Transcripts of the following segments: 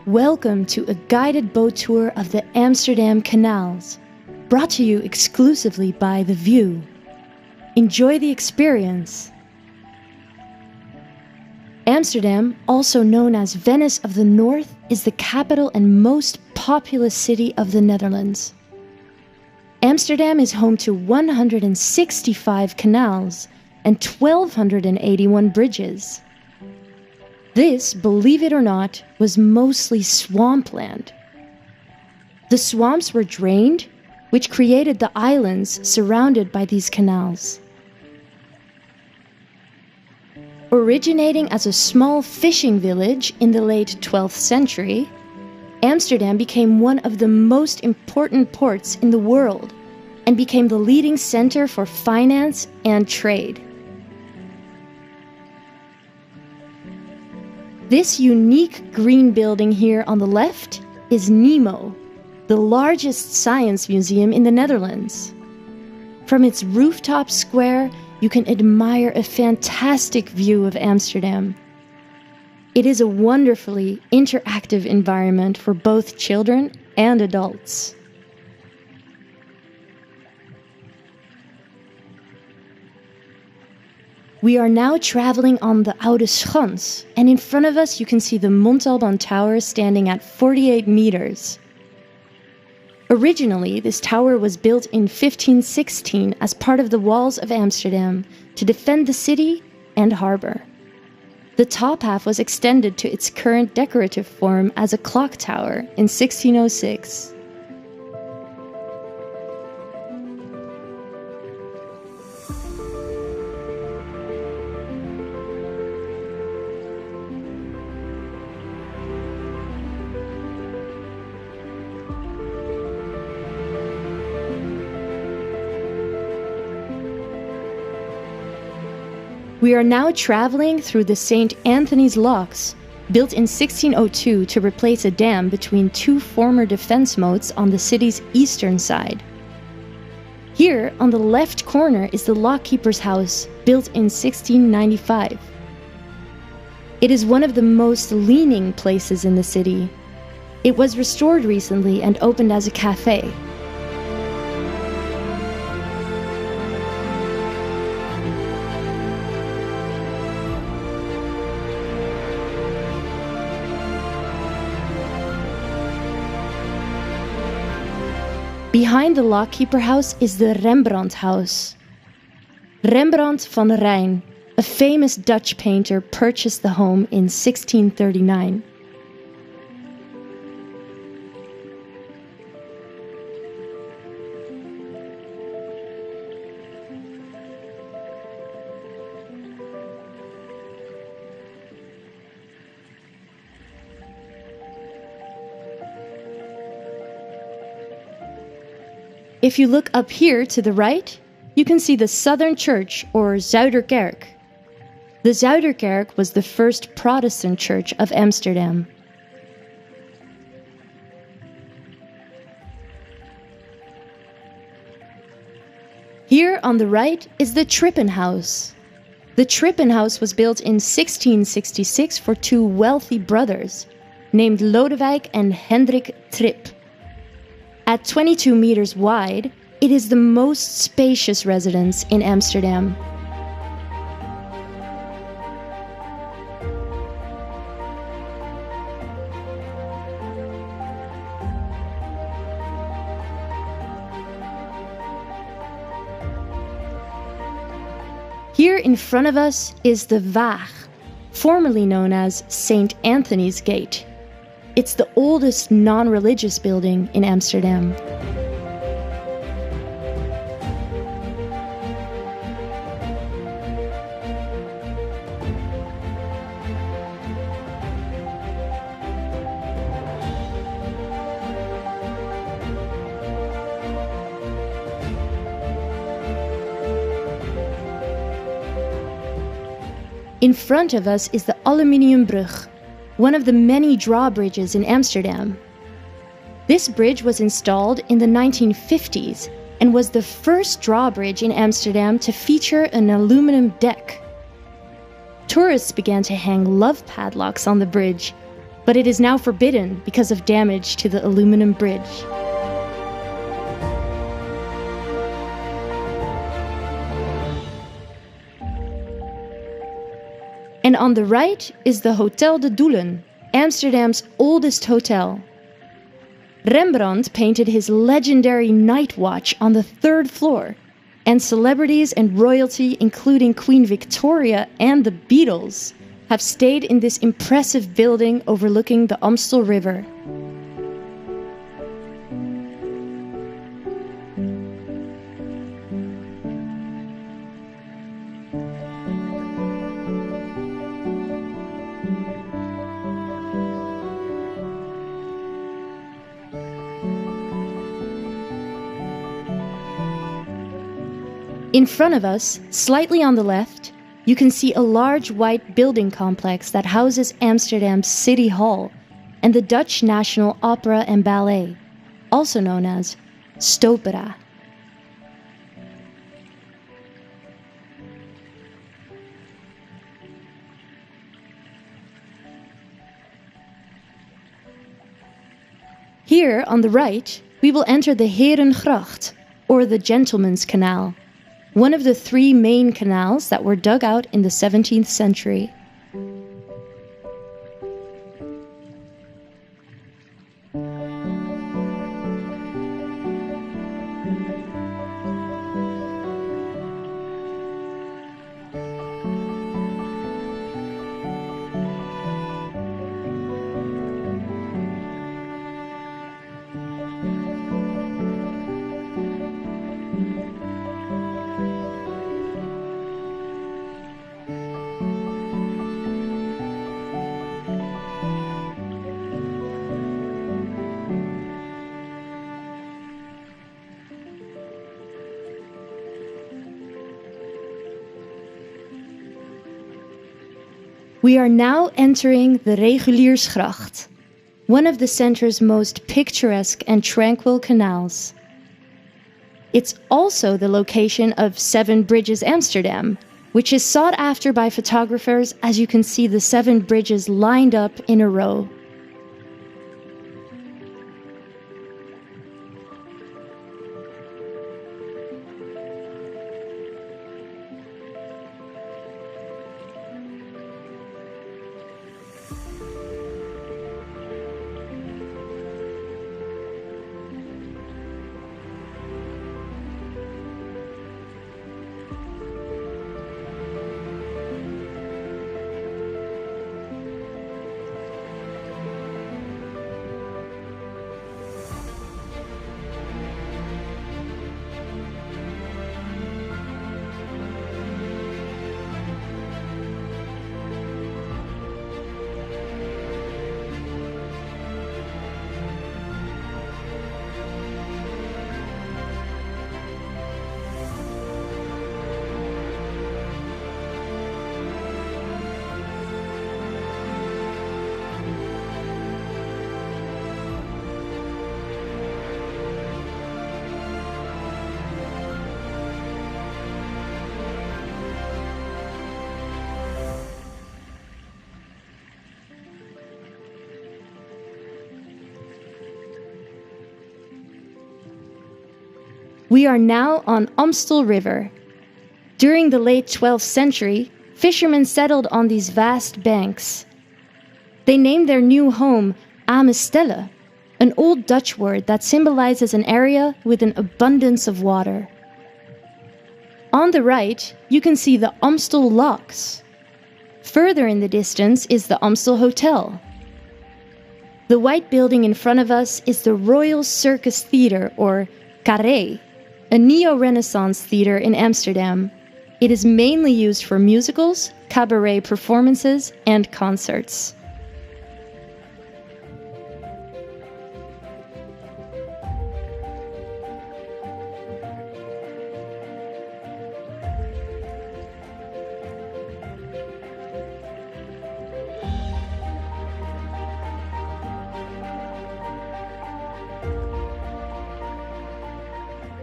Welcome to a guided boat tour of the Amsterdam canals, brought to you exclusively by The View. Enjoy the experience. Amsterdam, also known as Venice of the North, is the capital and most populous city of the Netherlands. Amsterdam is home to 165 canals and 1,281 bridges. This, believe it or not, was mostly swampland. The swamps were drained, which created the islands surrounded by these canals. Originating as a small fishing village in the late 12th century, Amsterdam became one of the most important ports in the world and became the leading center for finance and trade. This unique green building here on the left is NEMO, the largest science museum in the Netherlands. From its rooftop square, you can admire a fantastic view of Amsterdam. It is a wonderfully interactive environment for both children and adults. We are now traveling on the Oude Schans, and in front of us you can see the Montalban Tower standing at 48 meters. Originally, this tower was built in 1516 as part of the walls of Amsterdam to defend the city and harbor. The top half was extended to its current decorative form as a clock tower in 1606. We are now traveling through the St. Anthony's Locks, built in 1602 to replace a dam between two former defense moats on the city's eastern side. Here, on the left corner, is the lockkeeper's house, built in 1695. It is one of the most leaning places in the city. It was restored recently and opened as a cafe. Behind the lockkeeper house is the Rembrandt house. Rembrandt van Rijn, a famous Dutch painter, purchased the home in 1639. If you look up here to the right, you can see the Southern Church, or Zuiderkerk. The Zuiderkerk was the first Protestant church of Amsterdam. Here on the right is the Trippenhaus. The Trippenhaus was built in 1666 for two wealthy brothers, named Lodewijk and Hendrik Tripp. At 22 meters wide, it is the most spacious residence in Amsterdam. Here in front of us is the Waag, formerly known as St. Anthony's Gate. It's the oldest non-religious building in Amsterdam. In front of us is the Aluminiumbrug, one of the many drawbridges in Amsterdam. This bridge was installed in the 1950s and was the first drawbridge in Amsterdam to feature an aluminum deck. Tourists began to hang love padlocks on the bridge, but it is now forbidden because of damage to the aluminum bridge. And on the right is the Hotel de Doelen, Amsterdam's oldest hotel. Rembrandt painted his legendary Night Watch on the 3rd floor, and celebrities and royalty, including Queen Victoria and the Beatles, have stayed in this impressive building overlooking the Amstel River. In front of us, slightly on the left, you can see a large white building complex that houses Amsterdam's City Hall and the Dutch National Opera and Ballet, also known as Stopera. Here, on the right, we will enter the Herengracht, or the Gentleman's Canal, one of the 3 main canals that were dug out in the 17th century. We are now entering the Reguliersgracht, one of the centre's most picturesque and tranquil canals. It's also the location of Seven Bridges Amsterdam, which is sought after by photographers as you can see the 7 bridges lined up in a row. We are now on Amstel River. During the late 12th century, fishermen settled on these vast banks. They named their new home Amestelle, an old Dutch word that symbolizes an area with an abundance of water. On the right, you can see the Amstel Locks. Further in the distance is the Amstel Hotel. The white building in front of us is the Royal Circus Theatre, or Carré, a neo-Renaissance theater in Amsterdam. It is mainly used for musicals, cabaret performances, and concerts.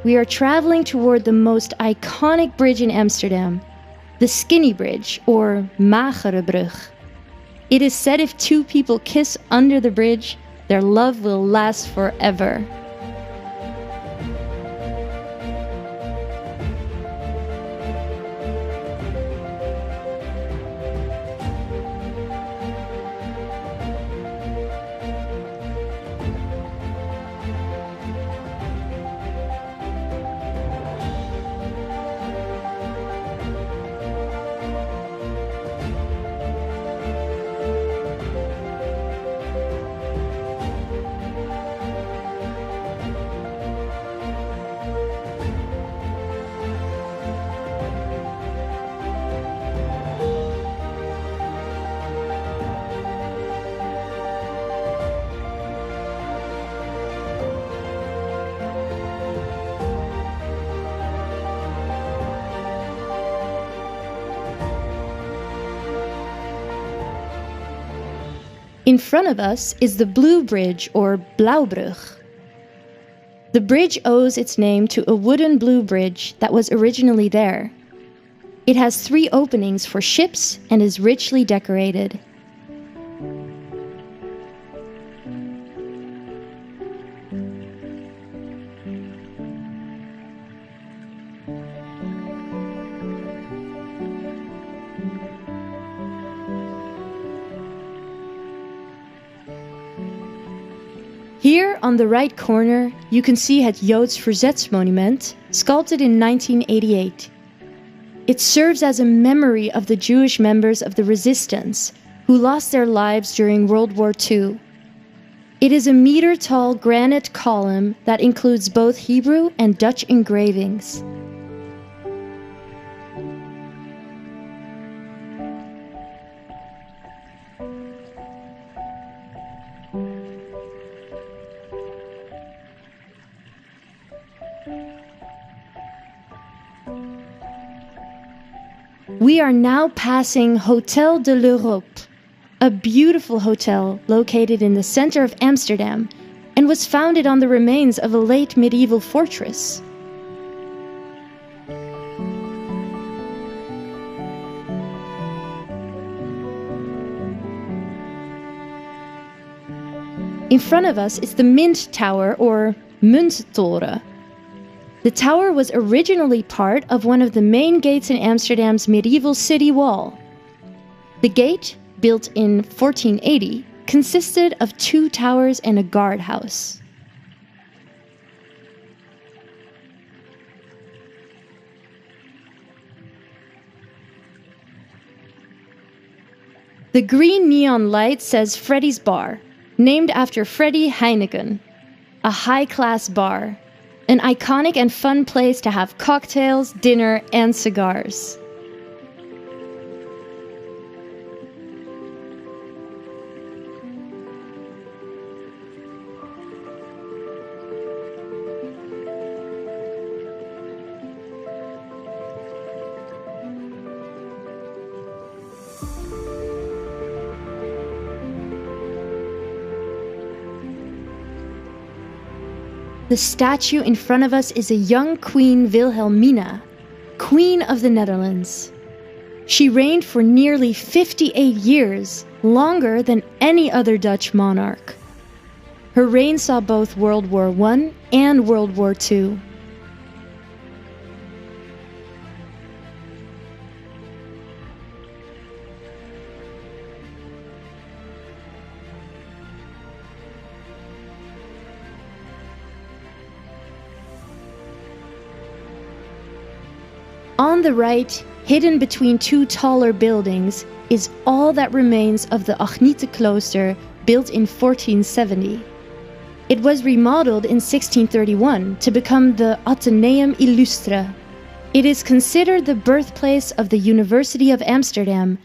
We are traveling toward the most iconic bridge in Amsterdam, the Skinny Bridge, or Magere Brug. It is said if two people kiss under the bridge, their love will last forever. In front of us is the Blue Bridge, or Blauwbrug. The bridge owes its name to a wooden blue bridge that was originally there. It has 3 openings for ships and is richly decorated. Here on the right corner, you can see het Joods Verzetsmonument, sculpted in 1988. It serves as a memory of the Jewish members of the resistance who lost their lives during World War II. It is a meter-tall granite column that includes both Hebrew and Dutch engravings. We are now passing Hotel de l'Europe, a beautiful hotel located in the center of Amsterdam and was founded on the remains of a late medieval fortress. In front of us is the Mint Tower, or Munttoren. The tower was originally part of one of the main gates in Amsterdam's medieval city wall. The gate, built in 1480, consisted of 2 towers and a guardhouse. The green neon light says Freddy's Bar, named after Freddy Heineken, a high-class bar. An iconic and fun place to have cocktails, dinner, and cigars. The statue in front of us is a young Queen Wilhelmina, Queen of the Netherlands. She reigned for nearly 58 years, longer than any other Dutch monarch. Her reign saw both World War I and World War II. On the right, hidden between 2 taller buildings, is all that remains of the Agnete Klooster, built in 1470. It was remodeled in 1631 to become the Atheneum Illustre. It is considered the birthplace of the University of Amsterdam.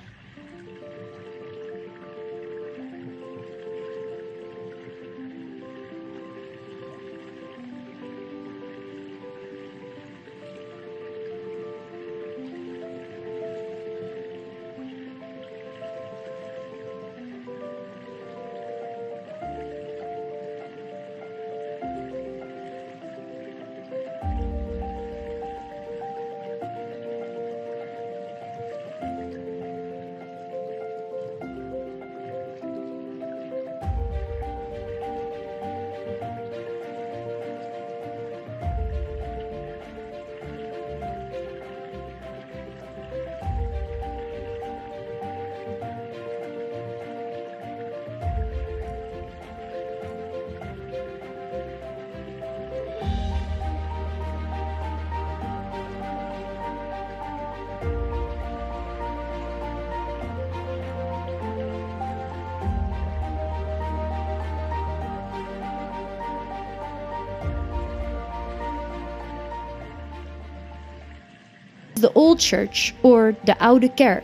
The Old Church, or de Oude Kerk.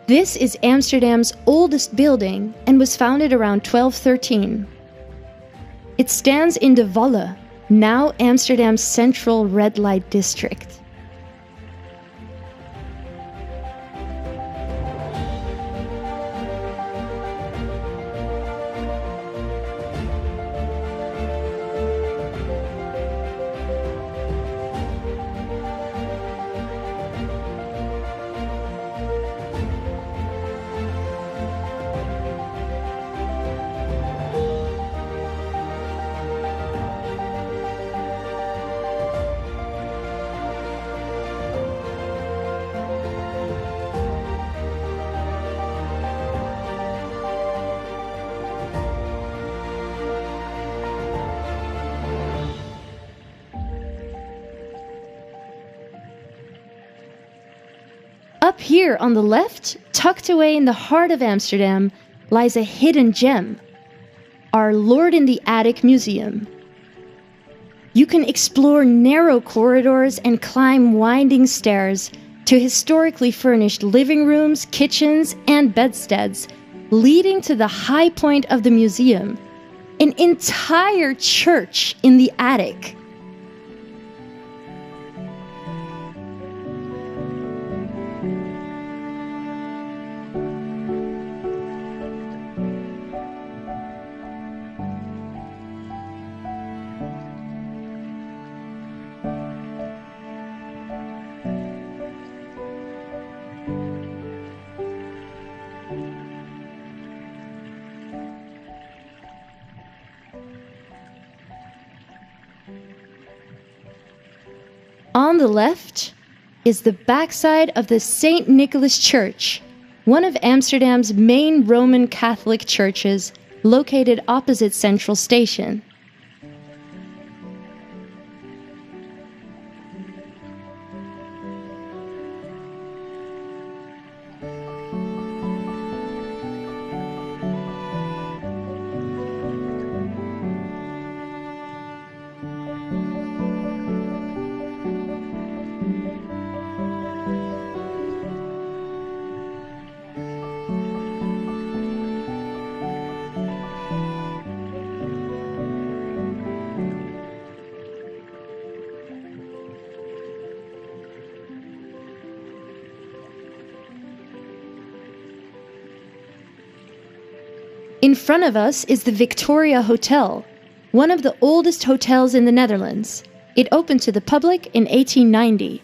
This is Amsterdam's oldest building and was founded around 1213. It stands in de Wallen, now Amsterdam's central red light district. Up here on the left, tucked away in the heart of Amsterdam, lies a hidden gem, Our Lord in the Attic Museum. You can explore narrow corridors and climb winding stairs to historically furnished living rooms, kitchens, and bedsteads, leading to the high point of the museum, an entire church in the attic. On the left is the backside of the St. Nicholas Church, one of Amsterdam's main Roman Catholic churches, located opposite Central Station. In front of us is the Victoria Hotel, one of the oldest hotels in the Netherlands. It opened to the public in 1890.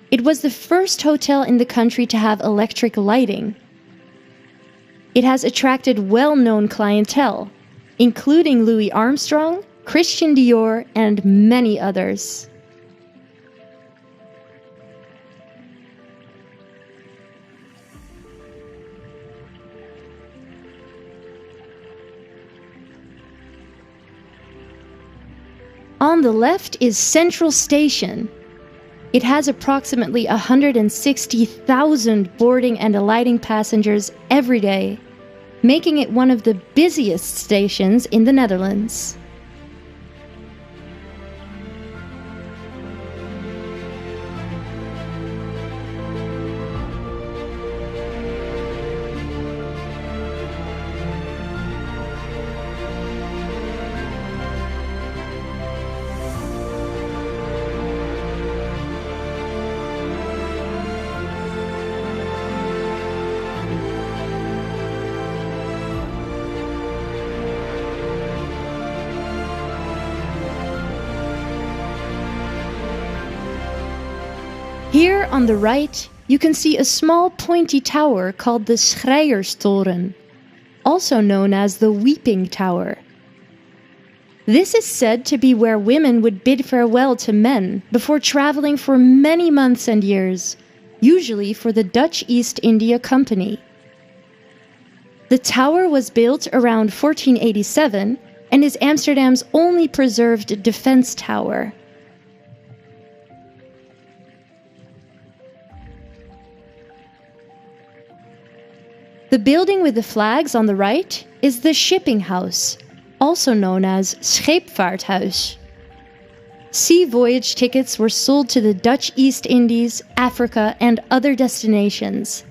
It was the first hotel in the country to have electric lighting. It has attracted well-known clientele, including Louis Armstrong, Christian Dior, and many others. On the left is Central Station. It has approximately 160,000 boarding and alighting passengers every day, making it one of the busiest stations in the Netherlands. Here on the right, you can see a small pointy tower called the Schreierstoren, also known as the Weeping Tower. This is said to be where women would bid farewell to men before traveling for many months and years, usually for the Dutch East India Company. The tower was built around 1487 and is Amsterdam's only preserved defense tower. The building with the flags on the right is the Shipping House, also known as Scheepvaarthuis. Sea voyage tickets were sold to the Dutch East Indies, Africa, and other destinations.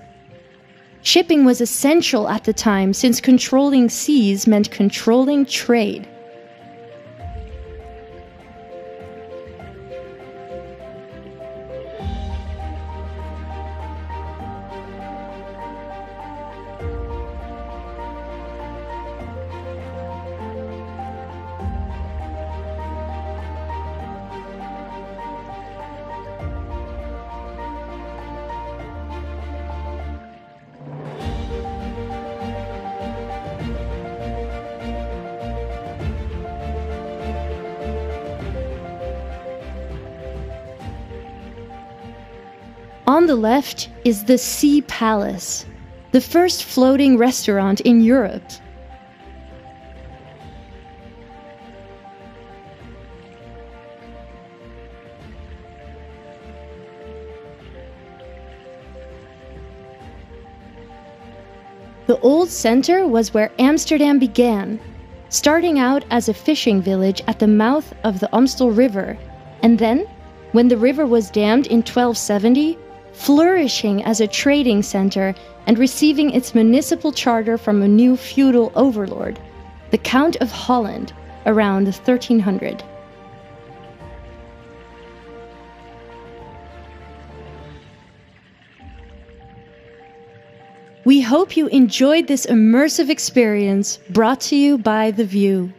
Shipping was essential at the time since controlling seas meant controlling trade. On the left is the Sea Palace, the first floating restaurant in Europe. The old center was where Amsterdam began, starting out as a fishing village at the mouth of the Amstel River, and then, when the river was dammed in 1270, flourishing as a trading center and receiving its municipal charter from a new feudal overlord, the Count of Holland, around 1300. We hope you enjoyed this immersive experience brought to you by The View.